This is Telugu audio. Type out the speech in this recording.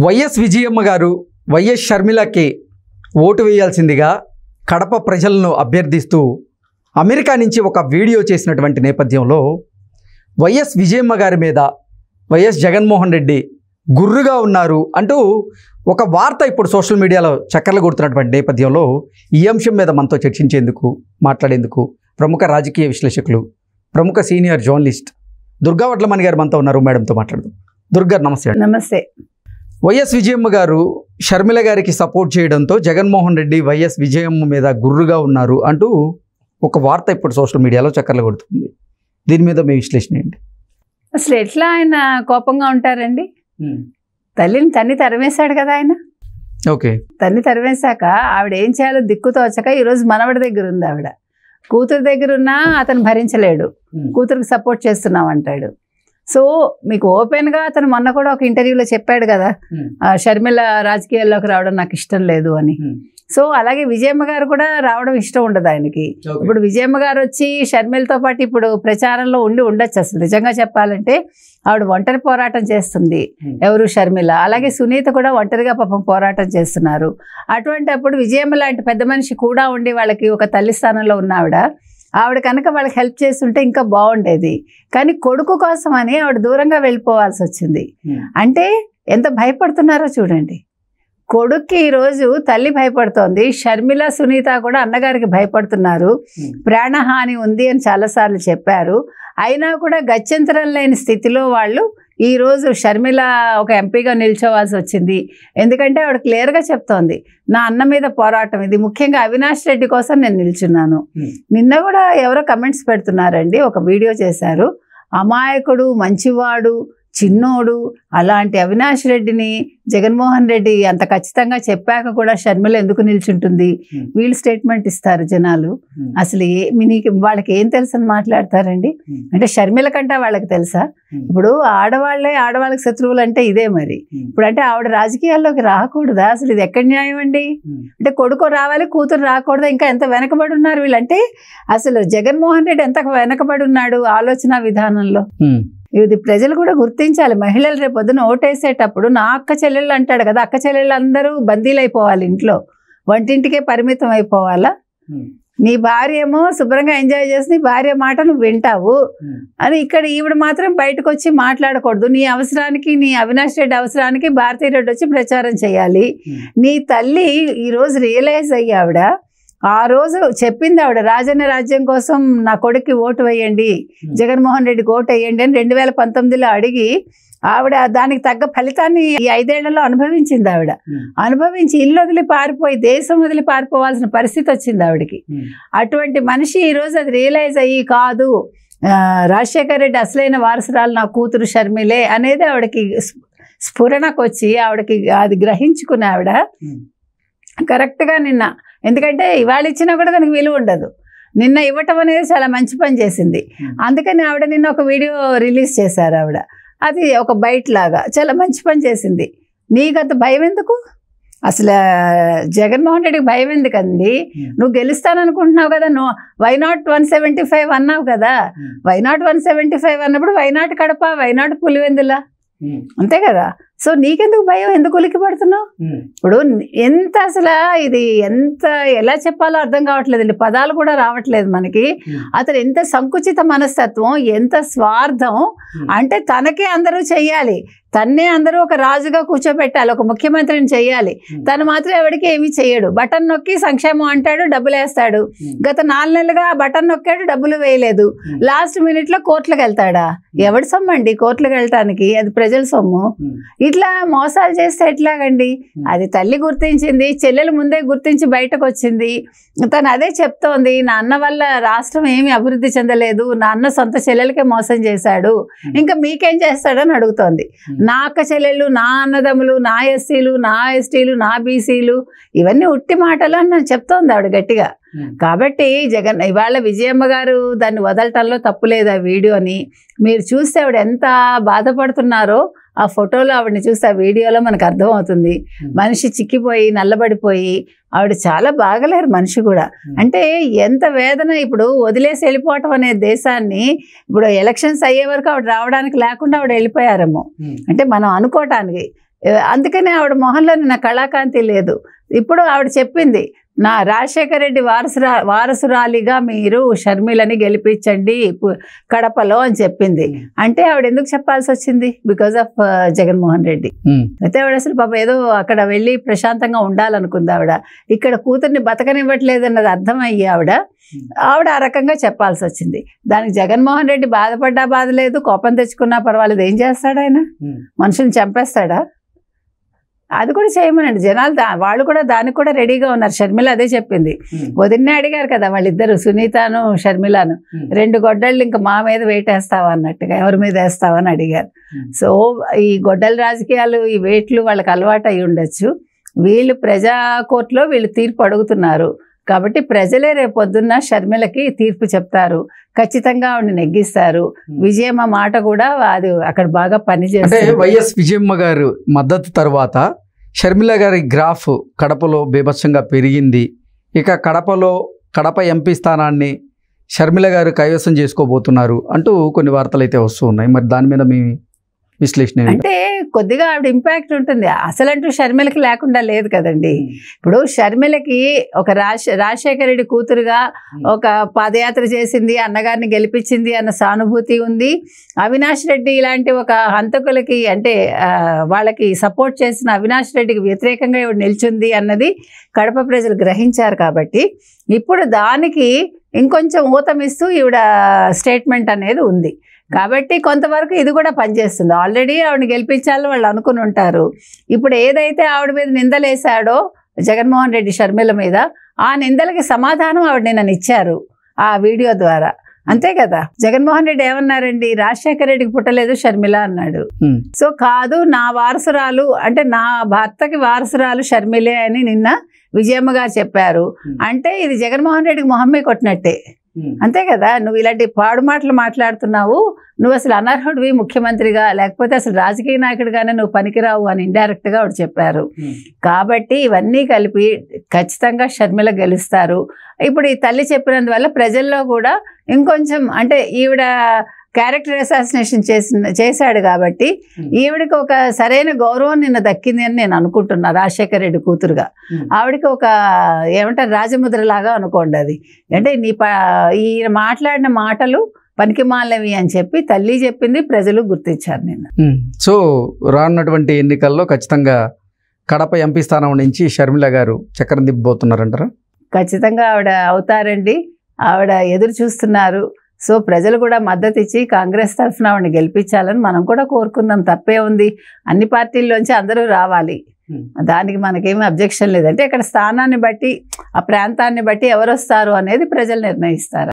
వైఎస్ విజయమ్మ గారు వైఎస్ షర్మిలకి ఓటు వేయాల్సిందిగా కడప ప్రజలను అభ్యర్థిస్తూ అమెరికా నుంచి ఒక వీడియో చేసినటువంటి నేపథ్యంలో వైఎస్ విజయమ్మ గారి మీద వైఎస్ జగన్మోహన్ రెడ్డి గుర్రుగా ఉన్నారు అంటూ ఒక వార్త ఇప్పుడు సోషల్ మీడియాలో చక్కర్లు కొడుతున్నటువంటి నేపథ్యంలో ఈ అంశం మీద మనతో చర్చించేందుకు మాట్లాడేందుకు ప్రముఖ రాజకీయ విశ్లేషకులు ప్రముఖ సీనియర్ జర్నలిస్ట్ దుర్గా వడ్లమణి గారు మనతో ఉన్నారు. మేడంతో మాట్లాడదాం. దుర్గా నమస్తే. నమస్తే. వైఎస్ విజయమ్మ గారు షర్మిల గారికి సపోర్ట్ చేయడంతో జగన్మోహన్ రెడ్డి వైఎస్ విజయమ్మ మీద గుర్రుగా ఉన్నారు అంటూ ఒక వార్త ఇప్పుడు సోషల్ మీడియాలో చక్కర్లు కొడుతుంది. దీని మీద మీ విశ్లేషణ ఏంటి? అసలు ఎట్లా ఆయన కోపంగా ఉంటారండి? తల్లిని తన్ని తరిమేశాడు కదా ఆయన. ఓకే, తన్ని తరిమేశాక ఆవిడ ఏం చేయాలో దిక్కుతోచక ఈరోజు మనవడి దగ్గర ఉంది ఆవిడ. కూతురు దగ్గర ఉన్నా అతను భరించలేడు, కూతురికి సపోర్ట్ చేస్తున్నాం అంటాడు. సో మీకు ఓపెన్గా అతను మొన్న కూడా ఒక ఇంటర్వ్యూలో చెప్పాడు కదా, షర్మిల రాజకీయాల్లోకి రావడం నాకు ఇష్టం లేదు అని. సో అలాగే విజయమ్మ గారు కూడా రావడం ఇష్టం ఉండదు ఆయనకి. ఇప్పుడు విజయమ్మ గారు వచ్చి షర్మిలతో పాటు ఇప్పుడు ప్రచారంలో ఉండొచ్చు. అసలు నిజంగా చెప్పాలంటే ఆవిడ ఒంటరి పోరాటం చేస్తుంది, ఎవరు షర్మిల. అలాగే సునీత కూడా ఒంటరిగా పాపం పోరాటం చేస్తున్నారు. అటువంటి అప్పుడు విజయమ్మ లాంటి పెద్ద మనిషి కూడా ఉండి వాళ్ళకి ఒక తల్లి స్థానంలో ఉన్న ఆవిడ కనుక వాళ్ళకి హెల్ప్ చేస్తుంటే ఇంకా బాగుండేది. కానీ కొడుకు కోసం అని ఆవిడ దూరంగా వెళ్ళిపోవాల్సి వచ్చింది. అంటే ఎంత భయపడుతున్నారో చూడండి. కొడుక్కి ఈరోజు తల్లి భయపడుతోంది, షర్మిల సునీత కూడా అన్నగారికి భయపడుతున్నారు. ప్రాణహాని ఉంది అని చాలాసార్లు చెప్పారు. అయినా కూడా గత్యంతరం లేని స్థితిలో వాళ్ళు ఈరోజు షర్మిల ఒక ఎంపీగా నిల్చోవాల్సి వచ్చింది. ఎందుకంటే ఆవిడ క్లియర్గా చెప్తోంది, నా అన్న మీద పోరాటం ఇది, ముఖ్యంగా అవినాష్ రెడ్డి కోసం నేను నిల్చున్నాను. నిన్న కూడా ఎవరో కమెంట్స్ పెడుతున్నారండి, ఒక వీడియో చేశారు. అమాయకుడు, మంచివాడు, చిన్నోడు అలాంటి అవినాష్ రెడ్డిని జగన్మోహన్ రెడ్డి అంత ఖచ్చితంగా చెప్పాక కూడా షర్మిల ఎందుకు నిల్చుంటుంది? వీళ్ళు స్టేట్మెంట్ ఇస్తారు జనాలు. అసలు వాళ్ళకి ఏం తెలుసు అని మాట్లాడతారండి? అంటే షర్మిల కంటే వాళ్ళకి తెలుసా? ఇప్పుడు ఆడవాళ్ళకి శత్రువులు అంటే ఇదే మరి. ఇప్పుడు అంటే ఆవిడ రాజకీయాల్లోకి రాకూడదా? అసలు ఇది ఎక్కడ న్యాయం అండి? అంటే కొడుకు రావాలి, కూతురు రాకూడదా? ఇంకా ఎంత వెనకబడి ఉన్నారు వీళ్ళంటే. అసలు జగన్మోహన్ రెడ్డి ఎంత వెనకబడి ఉన్నాడు ఆలోచన విధానంలో. ఇది ప్రజలు కూడా గుర్తించాలి. మహిళలు రేపు పొద్దున ఓటేసేటప్పుడు నా అక్క చెల్లెళ్ళు అంటాడు కదా, అక్క చెల్లెళ్ళు అందరూ బందీలు అయిపోవాలి, ఇంట్లో వంటింటికే పరిమితం అయిపోవాలా? నీ భార్య ఏమో శుభ్రంగా ఎంజాయ్ చేసి నీ భార్య మాట నువ్వు వింటావు అని ఇక్కడ ఈవిడ మాత్రం బయటకు వచ్చి మాట్లాడకూడదు. నీ అవసరానికి, నీ అవినాష్ రెడ్డి అవసరానికి భారతీ రెడ్డి వచ్చి ప్రచారం చేయాలి. నీ తల్లి ఈరోజు రియలైజ్ అయ్యి ఆవిడ ఆ రోజు చెప్పింది, ఆవిడ రాజన్న రాజ్యం కోసం నా కొడుక్కి ఓటు వేయండి, జగన్మోహన్ రెడ్డికి ఓటు వేయండి అని 2019లో అడిగి ఆవిడ దానికి తగ్గ ఫలితాన్ని ఈ 5 ఏళ్లలో అనుభవించింది. ఆవిడ అనుభవించి ఇల్లు వదిలి పారిపోయి దేశం వదిలి పారిపోవాల్సిన పరిస్థితి వచ్చింది ఆవిడకి. అటువంటి మనిషి ఈరోజు అది రియలైజ్ అయ్యి, కాదు రాజశేఖర్ రెడ్డి అసలైన వారసురాలు నా కూతురు షర్మిలే అనేది ఆవిడకి స్ఫురణకు వచ్చి ఆవిడకి అది గ్రహించుకున్న ఆవిడ కరెక్ట్గా నిన్న, ఎందుకంటే ఇవాళ ఇచ్చినా కూడా దానికి విలువ ఉండదు, నిన్న ఇవ్వటం అనేది చాలా మంచి పని చేసింది. అందుకని ఆవిడ నిన్న ఒక వీడియో రిలీజ్ చేశారు. ఆవిడ అది ఒక బైట్ లాగా చాలా మంచి పని చేసింది. నీకంత భయం ఎందుకు? అసలు జగన్మోహన్ రెడ్డికి భయం ఎందుకండి? నువ్వు గెలుస్తాననుకుంటున్నావు కదా, నువ్వు వైనాట్ 175 అన్నావు కదా. వైనాట్ 175 అన్నప్పుడు వైనాట్ కడప, వైనాట్ పులివెందుల, అంతే కదా. సో నీకెందుకు భయం? ఎందుకు ఉలికి పడుతున్నావు? ఇప్పుడు ఎంత అసలు ఇది ఎంత ఎలా చెప్పాలో అర్థం కావట్లేదండి, పదాలు కూడా రావట్లేదు మనకి. అతను ఎంత సంకుచిత మనస్తత్వం, ఎంత స్వార్థం. అంటే తనకే అందరూ చెయ్యాలి, తన్నే అందరూ ఒక రాజుగా కూర్చోబెట్టాలి, ఒక ముఖ్యమంత్రిని చెయ్యాలి. తను మాత్రం ఎవరికి ఏమీ చెయ్యడు. బటన్ నొక్కి సంక్షేమం అంటాడు, డబ్బులు వేస్తాడు. గత 4 నెలలుగా బటన్ నొక్కాడు, డబ్బులు వేయలేదు. లాస్ట్ మినిట్లో కోర్టులకు వెళ్తాడా? ఎవడి సొమ్ము అండి కోర్టులకు వెళ్ళటానికి? అది ప్రజల సొమ్ము. ఇట్లా మోసాలు చేస్తే ఎట్లాగండి? అది తల్లి గుర్తించింది, చెల్లెలు ముందే గుర్తించి బయటకు వచ్చింది. తను అదే చెప్తోంది, నా అన్న వల్ల రాష్ట్రం ఏమీ అభివృద్ధి చెందలేదు, నా అన్న సొంత చెల్లెలకే మోసం చేశాడు, ఇంకా మీకేం చేస్తాడని అడుగుతోంది. నా అక్క చెల్లెళ్ళు, నా అన్నదమ్ములు, నా ఎస్సీలు, నా ఎస్టీలు, నా బీసీలు, ఇవన్నీ ఉట్టి మాటలు అని నేను చెప్తోంది ఆవిడ గట్టిగా. కాబట్టి ఇవాళ విజయమ్మ గారు దాన్ని వదలటంలో తప్పులేదు. ఆ వీడియోని మీరు చూస్తే ఆవిడ ఎంత బాధపడుతున్నారో ఆ ఫోటోలో ఆవిడని చూస్తే, ఆ వీడియోలో మనకు అర్థమవుతుంది. మనిషి చిక్కిపోయి నల్లబడిపోయి ఆవిడ చాలా బాగలేరు మనిషి కూడా. అంటే ఎంత వేదన. ఇప్పుడు వదిలేసి వెళ్ళిపోవటం అనే దేశాన్ని ఇప్పుడు ఎలక్షన్స్ అయ్యే వరకు ఆవిడ రావడానికి లేకుండా ఆవిడ వెళ్ళిపోయారేమో. అంటే మనం అనుకోవటానికి అందుకనే ఆవిడ మొహంలో నా కళాకాంతి లేదు. ఇప్పుడు ఆవిడ చెప్పింది, నా రాజశేఖర రెడ్డి వారసురాలిగా మీరు షర్మిలని గెలిపించండి కడపలో అని చెప్పింది. అంటే ఆవిడ ఎందుకు చెప్పాల్సి వచ్చింది? Because of Jaganmohan Reddy. అయితే ఆవిడ అసలు పాప ఏదో అక్కడ వెళ్ళి ప్రశాంతంగా ఉండాలనుకుంది. ఆవిడ ఇక్కడ కూతుర్ని బతకనివ్వట్లేదు అన్నది అర్థమయ్యి ఆవిడ ఆ రకంగా చెప్పాల్సి వచ్చింది. దానికి జగన్మోహన్ రెడ్డి బాధపడ్డా బాధ లేదు, కోపం తెచ్చుకున్నా పర్వాలేదు. ఏం చేస్తాడు ఆయన? మనుషుల్ని చంపేస్తాడా? అది కూడా చేయమనండి. జనాలు వాళ్ళు కూడా దానికి కూడా రెడీగా ఉన్నారు. షర్మిల అదే చెప్పింది. వదిన్నే అడిగారు కదా వాళ్ళిద్దరు, సునీతను షర్మిలను, 2 గొడ్డళ్ళు ఇంకా మా మీద వేటేస్తావా అన్నట్టుగా, ఎవరి మీద వేస్తావని అడిగారు. సో ఈ గొడ్డల రాజకీయాలు, ఈ వేట్లు వాళ్ళకి అలవాటు అయి ఉండొచ్చు. వీళ్ళు ప్రజా కోర్టులో వీళ్ళు తీర్పు అడుగుతున్నారు కాబట్టి ప్రజలే రేపొద్దున్న షర్మిలకి తీర్పు చెప్తారు. ఖచ్చితంగా ఆవిడని నెగ్గిస్తారు. విజయమ్మ మాట కూడా అది అక్కడ బాగా పనిచేస్తుంది. వైఎస్ విజయమ్మ గారు మద్దతు తర్వాత షర్మిల గారి గ్రాఫ్ కడపలో బీభత్సంగా పెరిగింది. ఇక కడప ఎంపీ స్థానాన్ని షర్మిల గారు కైవసం చేసుకోబోతున్నారు అంటూ కొన్ని వార్తలు అయితే వస్తూ ఉన్నాయి. మరి దాని మీద మీ విశ్లేషణ? అంటే కొద్దిగా ఆవిడ ఇంపాక్ట్ ఉంటుంది. అసలంటూ షర్మిలకి లేకుండా లేదు కదండి. ఇప్పుడు షర్మిలకి ఒక రాజశేఖర రెడ్డి కూతురుగా ఒక పాదయాత్ర చేసింది, అన్నగారిని గెలిపించింది అన్న సానుభూతి ఉంది. అవినాష్ రెడ్డి ఇలాంటి ఒక హంతకులకి అంటే వాళ్ళకి సపోర్ట్ చేసిన అవినాష్ రెడ్డికి వ్యతిరేకంగా ఇవిడ నిల్చుంది అన్నది కడప ప్రజలు గ్రహించారు. కాబట్టి ఇప్పుడు దానికి ఇంకొంచెం ఊతమిస్తూ ఈవిడ స్టేట్మెంట్ అనేది ఉంది. కాబట్టి కొంతవరకు ఇది కూడా పనిచేస్తుంది. ఆల్రెడీ ఆవిడని గెలిపించాలని వాళ్ళు అనుకుని ఉంటారు. ఇప్పుడు ఏదైతే ఆవిడ మీద నిందలేశాడో జగన్మోహన్ రెడ్డి షర్మిల మీద, ఆ నిందలకి సమాధానం ఆవిడ నిన్న ఇచ్చారు ఆ వీడియో ద్వారా. అంతే కదా. జగన్మోహన్ రెడ్డి ఏమన్నారండి? రాజశేఖర రెడ్డికి పుట్టలేదు షర్మిల అన్నాడు. సో కాదు, నా వారసురాలు అంటే నా భర్తకి వారసురాలు షర్మిలే అని నిన్న విజయమ్మ గారు చెప్పారు. అంటే ఇది జగన్మోహన్ రెడ్డికి మొహమ్మే కొట్టినట్టే. అంతే కదా. నువ్వు ఇలాంటి పాడు మాటలు మాట్లాడుతున్నావు, నువ్వు అసలు అనర్హుడివి ముఖ్యమంత్రిగా, లేకపోతే అసలు రాజకీయ నాయకుడిగానే నువ్వు పనికిరావు అని ఇండైరెక్ట్గా ఆవిడ చెప్పారు. కాబట్టి ఇవన్నీ కలిపి ఖచ్చితంగా షర్మిల గెలుస్తారు. ఇప్పుడు ఈ తల్లి చెప్పినందువల్ల ప్రజల్లో కూడా ఇంకొంచెం అంటే ఈవిడ క్యారెక్టర్ అసాసినేషన్ చేశాడు కాబట్టి ఈవిడికి ఒక సరైన గౌరవం నిన్న దక్కింది అని నేను అనుకుంటున్నా. రాజశేఖర రెడ్డి కూతురుగా ఆవిడకి ఒక ఏమంటారు రాజముద్రలాగా అనుకోండి. అది అంటే ఈ మాట్లాడిన మాటలు పనికిమాలినవి అని చెప్పి తల్లి చెప్పింది, ప్రజలు గుర్తించారు నిన్న. సో రానున్నటువంటి ఎన్నికల్లో ఖచ్చితంగా కడప ఎంపీ స్థానం నుంచి షర్మిల గారు చక్రం దిబ్బోతున్నారంటారా? ఖచ్చితంగా ఆవిడ అవుతారండి. ఆవిడ ఎదురు చూస్తున్నారు. సో ప్రజలు కూడా మద్దతు ఇచ్చి కాంగ్రెస్ తరఫున ఆవిడని గెలిపించాలని మనం కూడా కోరుకుందాం. తప్పే ఉంది. అన్ని పార్టీల్లోంచి అందరూ రావాలి, దానికి మనకేమీ అబ్జెక్షన్ లేదంటే ఇక్కడ స్థానాన్ని బట్టి ఆ ప్రాంతాన్ని బట్టి ఎవరు వస్తారు అనేది ప్రజలు నిర్ణయిస్తారు.